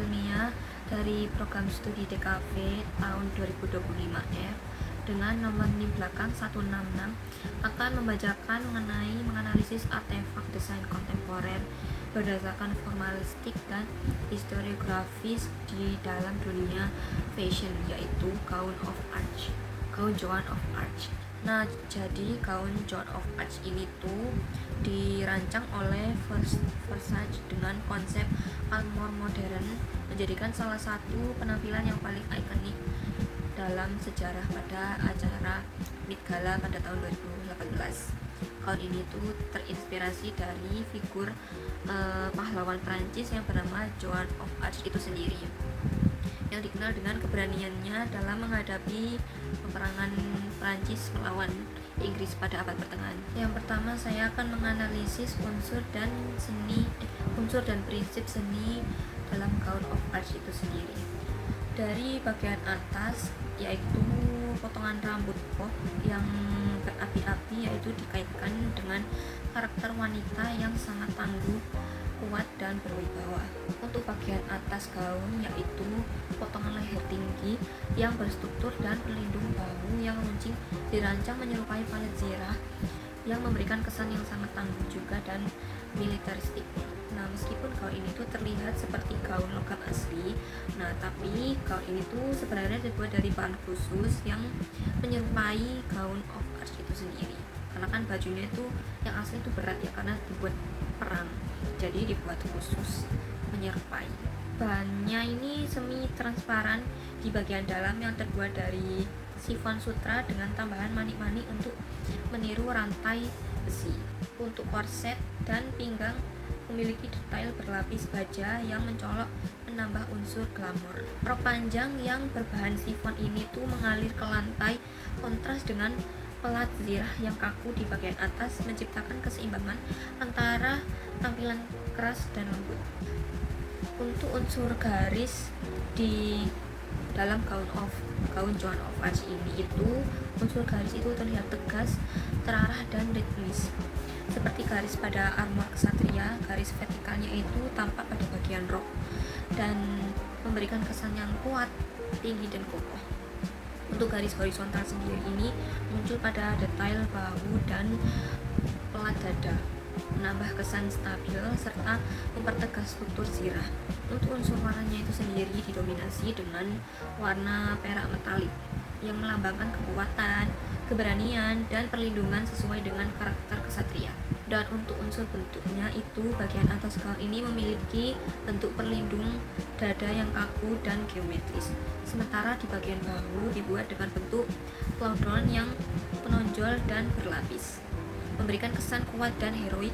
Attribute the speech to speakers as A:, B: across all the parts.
A: ilmiah dari program studi DKV tahun 2025 dengan nomor NIM belakang 166 akan membacakan menganalisis artefak desain kontemporer berdasarkan formalistik dan historiografis di dalam dunia fashion, yaitu gaun Joan of Arc. Nah, jadi gaun Joan of Arc ini tuh dirancang oleh Versace dengan konsep armor modern, menjadikan salah satu penampilan yang paling ikonik dalam sejarah pada acara Met Gala pada tahun 2018. Gaun ini tuh terinspirasi dari figur pahlawan Prancis yang bernama Joan of Arc itu sendiri, yang dikenal dengan keberaniannya dalam menghadapi peperangan Prancis melawan Inggris pada abad pertengahan. Yang pertama, saya akan menganalisis unsur dan prinsip seni dalam gaun of Arc itu sendiri. Dari bagian atas, yaitu potongan rambut bob yang berapi-api, yaitu dikaitkan dengan karakter wanita yang sangat tangguh, kuat, dan berwibawa. Untuk bagian atas gaun, yaitu potongan leher tinggi yang berstruktur dan pelindung bahu yang runcing, dirancang menyerupai palet zirah yang memberikan kesan yang sangat tangguh juga dan militeristik. Nah, meskipun gaun ini tuh terlihat seperti gaun logam asli, nah tapi gaun ini tuh sebenarnya dibuat dari bahan khusus yang menyerupai gaun of Arc itu sendiri. Karena kan bajunya itu yang asli itu berat ya, karena dibuat perang, jadi dibuat khusus menyerupai. Bahannya ini semi transparan di bagian dalam yang terbuat dari sifon sutra dengan tambahan manik-manik untuk meniru rantai besi. Untuk korset dan pinggang memiliki detail berlapis baja yang mencolok, menambah unsur glamor. Rok panjang yang berbahan sifon ini tuh mengalir ke lantai, kontras dengan pelat zirah yang kaku di bagian atas, menciptakan keseimbangan antara tampilan keras dan lembut. Untuk unsur garis di dalam gaun Joan of Arc ini unsur garis itu terlihat tegas, terarah, dan ritmis. Seperti garis pada armor ksatria, garis vertikalnya itu tampak pada bagian rok dan memberikan kesan yang kuat, tinggi, dan kokoh. Untuk garis horizontal sendiri ini muncul pada detail bahu dan pelat dada, menambah kesan stabil serta mempertegas struktur zirah. Untuk unsur warnanya itu sendiri didominasi dengan warna perak metalik yang melambangkan kekuatan, keberanian, dan perlindungan sesuai dengan karakter ksatria. Dan untuk unsur bentuknya itu, bagian atas gaun ini memiliki bentuk perlindung dada yang kaku dan geometris, sementara di bagian bahu dibuat dengan bentuk plaudron yang menonjol dan berlapis, memberikan kesan kuat dan heroik.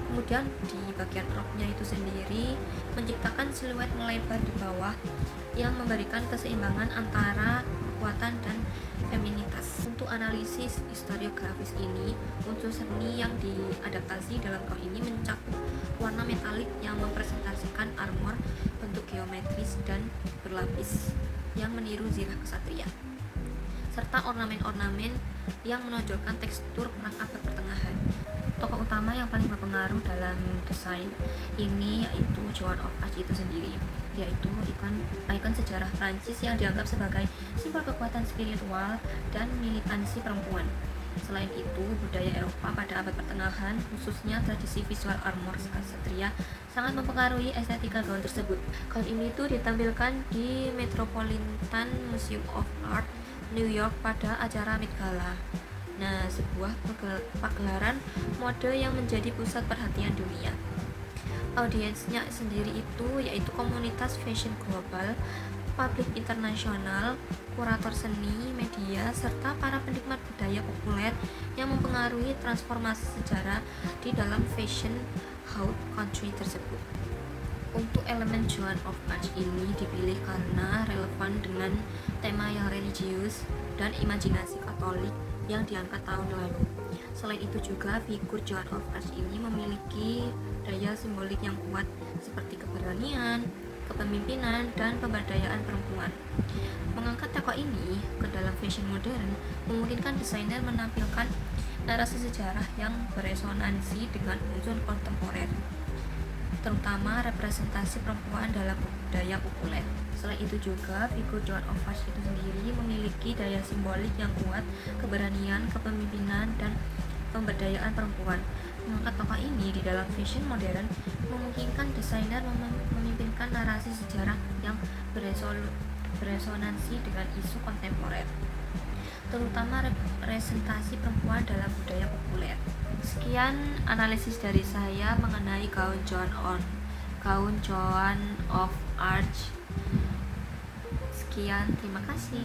A: Kemudian di bagian roknya itu sendiri menciptakan siluet melebar di bawah yang memberikan keseimbangan antara kekuatan dan feminitas. Untuk analisis historiografis ini, unsur seni yang diadaptasi dalam gaun ini mencakup warna metalik yang mempresentasikan armor bentuk geometris dan berlapis yang meniru zirah ksatria, serta ornamen-ornamen yang menonjolkan tekstur perang abad pertengahan. Tokoh utama yang paling berpengaruh dalam desain ini yaitu Joan of Arc itu sendiri, yaitu ikon sejarah Prancis yang dianggap sebagai simbol kekuatan spiritual dan militansi perempuan. Selain itu, budaya Eropa pada abad pertengahan, khususnya tradisi visual armor ksatria, sangat mempengaruhi estetika gaun tersebut. Gaun ini tuh ditampilkan di Metropolitan Museum of Art, New York pada acara Met Gala. Nah, sebuah pagelaran mode yang menjadi pusat perhatian dunia. Audiensnya sendiri itu yaitu komunitas fashion global, publik internasional, kurator seni, media, serta para penikmat budaya populer yang mempengaruhi transformasi sejarah di dalam fashion haute couture tersebut. Untuk elemen Joan of Arc ini dipilih karena relevan dengan tema yang religius dan imajinasi Katolik yang diangkat tahun lalu. Selain itu juga figur Joan of Arc ini memiliki daya simbolik yang kuat seperti keberanian, kepemimpinan, dan pemberdayaan perempuan. Mengangkat tokoh ini ke dalam fashion modern memungkinkan desainer menampilkan narasi sejarah yang beresonansi dengan unsur kontemporer. terutama representasi perempuan dalam budaya populer. Selain itu juga, figur Joan of Arc itu sendiri memiliki daya simbolik yang kuat, keberanian, kepemimpinan, dan pemberdayaan perempuan. Mengangkat tokoh ini di dalam fashion modern memungkinkan desainer memimpinkan narasi sejarah yang beresonansi dengan isu kontemporer, terutama representasi perempuan dalam budaya populer. Sekian analisis dari saya mengenai gaun Joan of Arc. Sekian, terima kasih.